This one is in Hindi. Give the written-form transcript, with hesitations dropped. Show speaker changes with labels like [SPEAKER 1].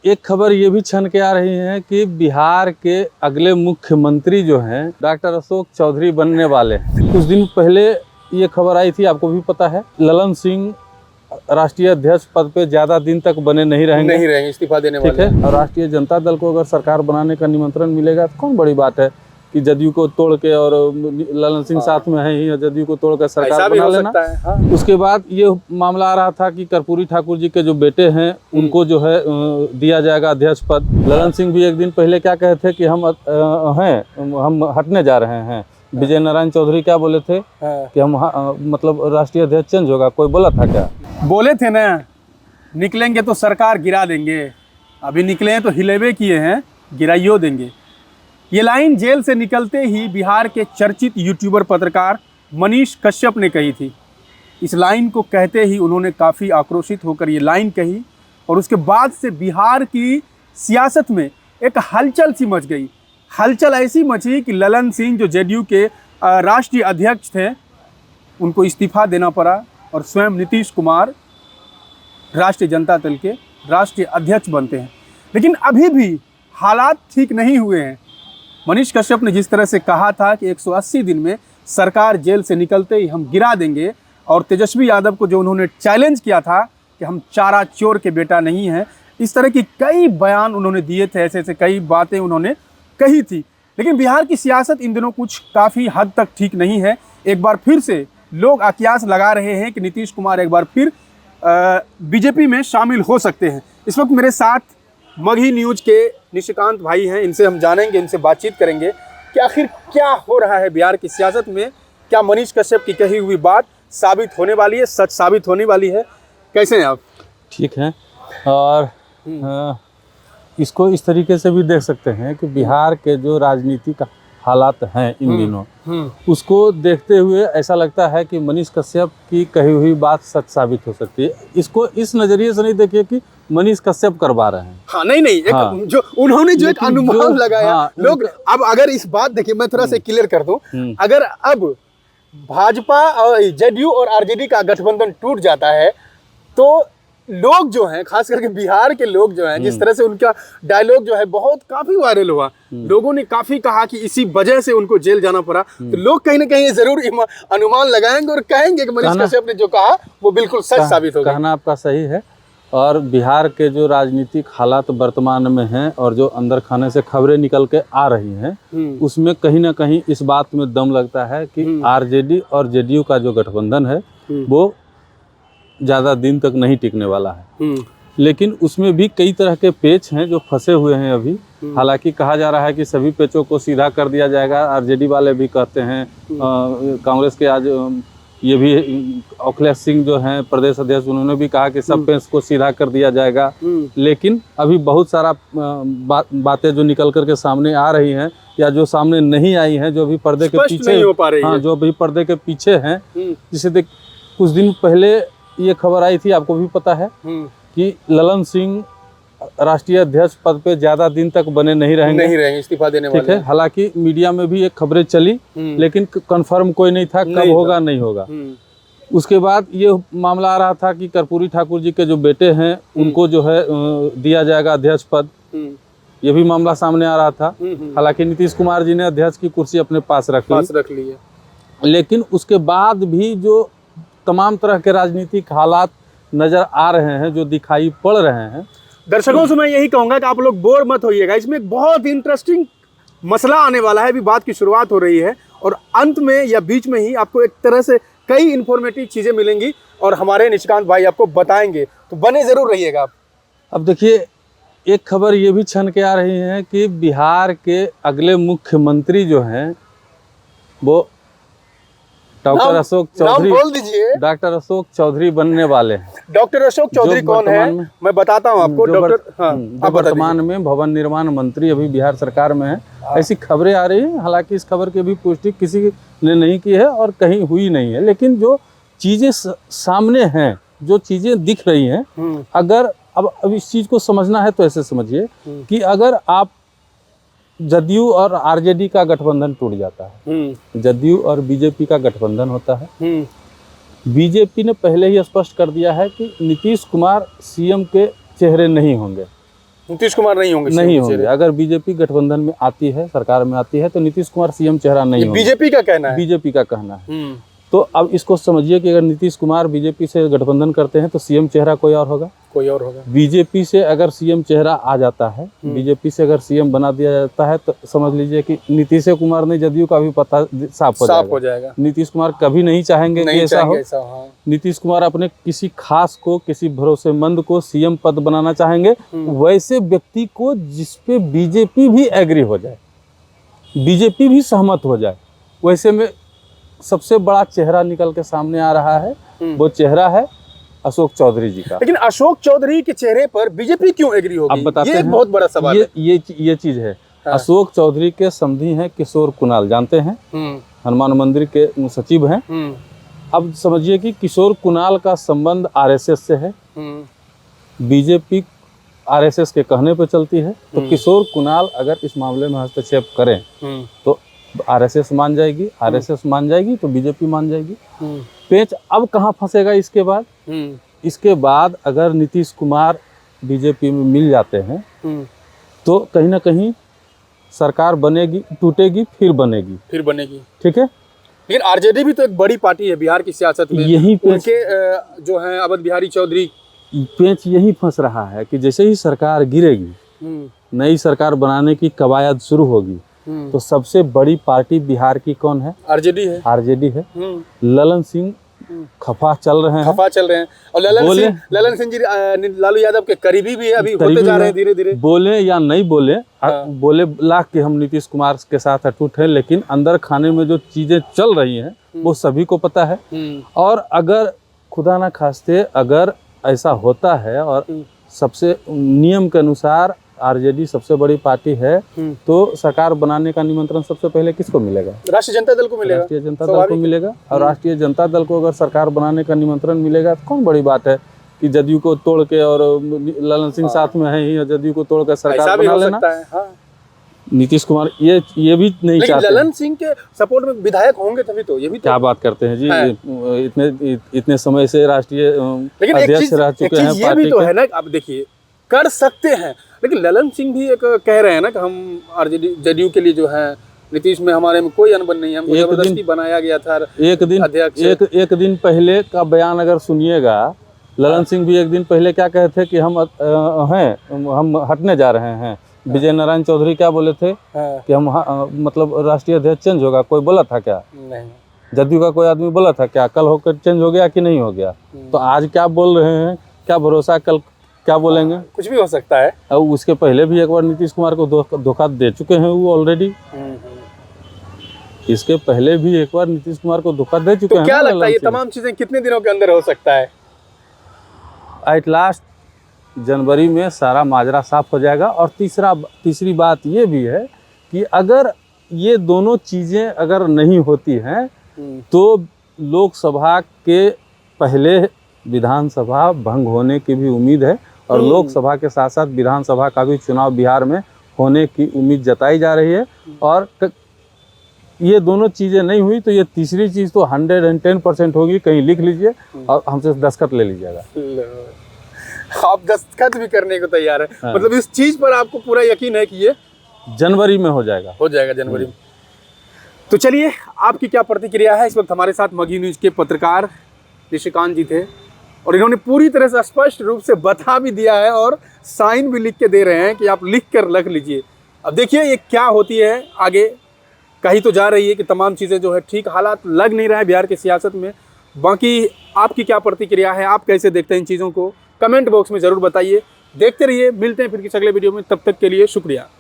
[SPEAKER 1] एक खबर ये भी छन के आ रही है कि बिहार के अगले मुख्यमंत्री जो हैं डॉक्टर अशोक चौधरी बनने वाले हैं। कुछ दिन पहले ये खबर आई थी, आपको भी पता है, ललन सिंह राष्ट्रीय अध्यक्ष पद पे ज्यादा दिन तक बने नहीं रहेंगे,
[SPEAKER 2] इस्तीफा देने वाले
[SPEAKER 1] ठीक है। और राष्ट्रीय जनता दल को अगर सरकार बनाने का निमंत्रण मिलेगा तो कौन बड़ी बात है कि जदयू को तोड़ के, और ललन सिंह साथ में है ही, जदयू को तोड़ कर सरकार बना लेना।
[SPEAKER 2] हाँ।
[SPEAKER 1] उसके बाद ये मामला आ रहा था कि कर्पूरी ठाकुर जी के जो बेटे हैं उनको जो है दिया जाएगा अध्यक्ष पद। ललन सिंह भी एक दिन पहले क्या कहे थे कि हम हटने जा रहे हैं। विजय नारायण चौधरी क्या बोले थे कि हम मतलब राष्ट्रीय अध्यक्ष चेंज होगा, कोई बोला था क्या?
[SPEAKER 2] बोले थे ना, निकलेंगे तो सरकार गिरा देंगे। अभी निकले हैं तो हिलेवे किए हैं, गिराइयो देंगे। ये लाइन जेल से निकलते ही बिहार के चर्चित यूट्यूबर पत्रकार मनीष कश्यप ने कही थी। इस लाइन को कहते ही उन्होंने काफ़ी आक्रोशित होकर ये लाइन कही और उसके बाद से बिहार की सियासत में एक हलचल सी मच गई। हलचल ऐसी मची कि ललन सिंह जो जेडीयू के राष्ट्रीय अध्यक्ष थे उनको इस्तीफा देना पड़ा और स्वयं नीतीश कुमार राष्ट्रीय जनता दल के राष्ट्रीय अध्यक्ष बनते हैं। लेकिन अभी भी हालात ठीक नहीं हुए हैं। मनीष कश्यप ने जिस तरह से कहा था कि 180 दिन में सरकार जेल से निकलते ही हम गिरा देंगे, और तेजस्वी यादव को जो उन्होंने चैलेंज किया था कि हम चारा चोर के बेटा नहीं हैं, इस तरह की कई बयान उन्होंने दिए थे, ऐसे ऐसे कई बातें उन्होंने कही थी। लेकिन बिहार की सियासत इन दिनों कुछ काफ़ी हद तक ठीक नहीं है। एक बार फिर से लोग अकियास लगा रहे हैं कि नीतीश कुमार एक बार फिर बीजेपी में शामिल हो सकते हैं। इस वक्त मेरे साथ मगही न्यूज़ के निशिकांत भाई हैं, इनसे हम जानेंगे, इनसे बातचीत करेंगे कि आखिर क्या हो रहा है बिहार की सियासत में। क्या मनीष कश्यप की कही हुई बात साबित होने वाली है, सच साबित होने वाली है? कैसे हैं आप?
[SPEAKER 1] ठीक है। और इसको इस तरीके से भी देख सकते हैं कि बिहार के जो राजनीति का हालात हैं इन दिनों, उसको देखते हुए ऐसा लगता है कि मनीष कश्यप की कही हुई बात सच साबित हो सकती है। इसको इस नज़रिए से नहीं देखिए कि मनीष कश्यप करवा रहे हैं।
[SPEAKER 2] हाँ, नहीं एक जो उन्होंने जो एक अनुमान लगाया, लोग अब अगर इस बात देखिए, मैं थोड़ा सा क्लियर कर दूं, अगर अब भाजपा और जेडीयू और आरजेडी का गठबंधन टूट जाता है तो लोग जो हैं, खास करके बिहार के लोग जो हैं, जिस तरह से उनका डायलॉग जो है बहुत काफी वायरल हुआ, लोगों ने काफी कहा कि इसी वजह से उनको जेल जाना पड़ा, तो लोग कहीं ना कहीं जरूर अनुमान लगाएंगे और कहेंगे कि मनीष कश्यप ने जो कहा वो बिल्कुल सच साबित होगा।
[SPEAKER 1] कहना आपका सही है। और बिहार के जो राजनीतिक हालात वर्तमान में हैं और जो अंदर खाने से खबरें निकल के आ रही हैं, उसमें कहीं ना कहीं इस बात में दम लगता है कि आरजेडी और जेडीयू का जो गठबंधन है वो ज़्यादा दिन तक नहीं टिकने वाला है। लेकिन उसमें भी कई तरह के पेच हैं जो फंसे हुए हैं अभी। हालांकि कहा जा रहा है कि सभी पेचों को सीधा कर दिया जाएगा। आरजेडी वाले भी कहते हैं, कांग्रेस के आज ये भी अखिलेश सिंह जो हैं प्रदेश अध्यक्ष, उन्होंने भी कहा कि सब पेच को सीधा कर दिया जाएगा। लेकिन अभी बहुत सारा बातें जो निकल करके सामने आ रही हैं या जो सामने नहीं आई हैं, जो भी पर्दे के पीछे, जो भी पर्दे के पीछे हैं, जिसे कुछ दिन पहले ये खबर आई थी, आपको भी पता है, कि ललन सिंह राष्ट्रीय अध्यक्ष पद पे ज्यादा दिन तक बने नहीं रहेंगे,
[SPEAKER 2] इस्तीफा देने वाले,
[SPEAKER 1] ठीक है। हालांकि मीडिया में भी एक खबरें चली, लेकिन कंफर्म कोई नहीं था कब होगा नहीं होगा। उसके बाद ये मामला आ रहा था कि कर्पूरी ठाकुर जी के जो बेटे हैं उनको जो है दिया जाएगा अध्यक्ष पद। ये भी मामला सामने आ रहा था। हालांकि नीतीश कुमार जी ने अध्यक्ष की कुर्सी अपने पास रख ली है। लेकिन उसके बाद भी जो तमाम तरह के राजनीतिक हालात नजर आ रहे हैं, जो दिखाई पड़ रहे हैं,
[SPEAKER 2] दर्शकों से मैं यही कहूंगा कि आप लोग बोर मत होइएगा। इसमें एक बहुत इंटरेस्टिंग मसला आने वाला है। अभी बात की शुरुआत हो रही है और अंत में या बीच में ही आपको एक तरह से कई इंफॉर्मेटिव चीजें मिलेंगी और हमारे निशिकांत भाई आपको बताएंगे, तो बने जरूर रहिएगा आप।
[SPEAKER 1] अब देखिए, एक खबर ये भी छन के आ रही है कि बिहार के अगले मुख्यमंत्री जो हैं वो डॉक्टर अशोक चौधरी,
[SPEAKER 2] बोल दीजिए,
[SPEAKER 1] डॉक्टर अशोक चौधरी बनने वाले हैं।
[SPEAKER 2] डॉक्टर अशोक चौधरी कौन है? मैं बताता हूं आपको। डॉक्टर
[SPEAKER 1] वर्तमान में भवन निर्माण मंत्री अभी बिहार सरकार में है, ऐसी खबरें आ रही है। हालांकि इस खबर की भी पुष्टि किसी ने नहीं की है और कहीं हुई नहीं है, लेकिन जो चीजें सामने हैं, जो चीजें दिख रही हैं, अगर अब इस चीज को समझना है तो ऐसे समझिए कि अगर आप जदयू और आरजेडी का गठबंधन टूट जाता है, जदयू और बीजेपी का गठबंधन होता है, बीजेपी ने पहले ही स्पष्ट कर दिया है कि नीतीश कुमार सीएम के चेहरे नहीं होंगे।
[SPEAKER 2] नीतीश कुमार नहीं होंगे?
[SPEAKER 1] नहीं होंगे। अगर बीजेपी गठबंधन में आती है, सरकार में आती है, तो नीतीश कुमार सीएम चेहरा नहीं होंगे।
[SPEAKER 2] बीजेपी का कहना है?
[SPEAKER 1] बीजेपी का कहना है। तो अब इसको समझिए कि अगर नीतीश कुमार बीजेपी से गठबंधन करते हैं तो सीएम चेहरा कोई और होगा।
[SPEAKER 2] कोई और होगा।
[SPEAKER 1] बीजेपी से अगर सीएम चेहरा आ जाता है, बीजेपी से अगर सीएम बना दिया जाता है, तो समझ लीजिए कि नीतीश कुमार ने जदयू का भी पता साफ हो जाएगा। नीतीश कुमार कभी नहीं चाहेंगे कि ऐसा हो।
[SPEAKER 2] हाँ।
[SPEAKER 1] नीतीश कुमार अपने किसी खास को, किसी भरोसेमंद को सीएम पद बनाना चाहेंगे, वैसे व्यक्ति को जिसपे बीजेपी भी एग्री हो जाए, बीजेपी भी सहमत हो जाए। वैसे में सबसे बड़ा चेहरा निकल के सामने आ रहा है, वो चेहरा है अशोक चौधरी जी का।
[SPEAKER 2] लेकिन अशोक चौधरी के चेहरे पर बीजेपी क्यों एग्री होगी?
[SPEAKER 1] अब बताते
[SPEAKER 2] ये
[SPEAKER 1] हैं,
[SPEAKER 2] एक बहुत बड़ा सवाल है।
[SPEAKER 1] ये चीज है।
[SPEAKER 2] हाँ।
[SPEAKER 1] अशोक चौधरी के समधी हैं किशोर कुणाल, जानते हैं, हनुमान मंदिर के सचिव हैं। अब समझिए कि किशोर कुणाल का संबंध आरएसएस से है, बीजेपी आरएसएस के कहने पर चलती है। तो किशोर कुणाल अगर इस मामले में हस्तक्षेप करें तो आरएसएस मान जाएगी, आरएसएस मान जाएगी तो बीजेपी मान जाएगी। पेच अब कहाँ फंसेगा इसके बाद? इसके बाद अगर नीतीश कुमार बीजेपी में मिल जाते हैं तो कहीं ना कहीं सरकार बनेगी, टूटेगी, फिर बनेगी। ठीक है।
[SPEAKER 2] लेकिन आरजेडी भी तो एक बड़ी पार्टी है बिहार की सियासत में।
[SPEAKER 1] यही
[SPEAKER 2] उनके जो है अवध बिहारी चौधरी,
[SPEAKER 1] पेच यही फंस रहा है कि जैसे ही सरकार गिरेगी, नई सरकार बनाने की कवायद शुरू होगी, तो सबसे बड़ी पार्टी बिहार की कौन है? आरजेडी है। ललन सिंह खफा चल रहे हैं।
[SPEAKER 2] और ललन सिंह जी लालू यादव के करीबी भी अभी होते जा रहे हैं धीरे धीरे।
[SPEAKER 1] बोले या नहीं बोले, बोले लाख के हम नीतीश कुमार के साथ अटूट है, लेकिन अंदर खाने में जो चीजें चल रही हैं वो सभी को पता है। और अगर खुदा ना खास्ते अगर ऐसा होता है और सबसे नियम के अनुसार आरजेडी सबसे बड़ी पार्टी है, तो सरकार बनाने का निमंत्रण सबसे पहले किसको मिलेगा?
[SPEAKER 2] राष्ट्रीय जनता दल को मिलेगा।
[SPEAKER 1] राष्ट्रीय जनता दल को मिलेगा। और राष्ट्रीय जनता दल को अगर सरकार बनाने का निमंत्रण मिलेगा तो कौन बड़ी बात है कि जदयू को तोड़ के, और ललन सिंह साथ में है ही, जदयू को तोड़ कर सरकार बना लेना। नीतीश कुमार ये भी नहीं चाहते।
[SPEAKER 2] ललन सिंह के सपोर्ट में विधायक होंगे तभी तो। ये भी
[SPEAKER 1] क्या बात करते हैं जी, इतने समय से राष्ट्रीय अध्यक्ष रह चुके हैं
[SPEAKER 2] ये भी तो है ना। अब देखिए, कर सकते हैं, लेकिन ललन सिंह भी एक कह रहे हैं ना कि हम आरजेडी जदयू के लिए जो है नीतीश में हमारे में कोई अनबन नहीं है, हमको जबरदस्ती बनाया गया था।
[SPEAKER 1] एक दिन पहले का बयान अगर सुनिएगा, ललन सिंह भी एक दिन पहले क्या कहे थे कि हम हटने जा रहे हैं। विजय नारायण चौधरी क्या बोले थे कि हम मतलब राष्ट्रीय अध्यक्ष चेंज होगा, कोई बोला था क्या? नहीं। जदयू का कोई आदमी बोला था क्या? कल होकर चेंज हो गया कि नहीं हो गया? तो आज क्या बोल रहे हैं, क्या भरोसा कल क्या बोलेंगे?
[SPEAKER 2] कुछ भी हो सकता है।
[SPEAKER 1] और उसके पहले भी एक बार नीतीश कुमार को धोखा दे चुके हैं वो ऑलरेडी। इसके पहले भी एक बार नीतीश कुमार को धोखा दे चुके हैं।
[SPEAKER 2] क्या लगता है ये तमाम चीजें कितने दिनों के अंदर हो सकता है?
[SPEAKER 1] एट लास्ट जनवरी में सारा माजरा साफ हो जाएगा। और तीसरी बात ये भी है कि अगर ये दोनों चीजें अगर नहीं होती हैं तो लोकसभा के पहले विधानसभा भंग होने की भी उम्मीद है, और लोकसभा के साथ साथ विधानसभा का भी चुनाव बिहार में होने की उम्मीद जताई जा रही है। और ये दोनों चीज़ें नहीं हुई तो ये तीसरी चीज़ तो 110% होगी। कहीं लिख लीजिए और हमसे दस्तखत ले लीजिएगा।
[SPEAKER 2] आप दस्तखत भी करने को तैयार है? हाँ। मतलब इस चीज़ पर आपको पूरा यकीन है कि ये
[SPEAKER 1] जनवरी में हो जाएगा
[SPEAKER 2] जनवरी में। तो चलिए, आपकी क्या प्रतिक्रिया है? इस वक्त हमारे साथ मगही न्यूज़ के पत्रकार निशिकांत जी थे, और इन्होंने पूरी तरह से स्पष्ट रूप से बता भी दिया है और साइन भी लिख के दे रहे हैं कि आप लिख कर रख लीजिए। अब देखिए ये क्या होती है आगे। कहीं तो जा रही है कि तमाम चीज़ें जो है ठीक हालात लग नहीं रहा है बिहार की सियासत में। बाकी आपकी क्या प्रतिक्रिया है, आप कैसे देखते हैं इन चीज़ों को, कमेंट बॉक्स में ज़रूर बताइए। देखते रहिए, मिलते हैं फिर किसी अगले वीडियो में। तब तक के लिए शुक्रिया।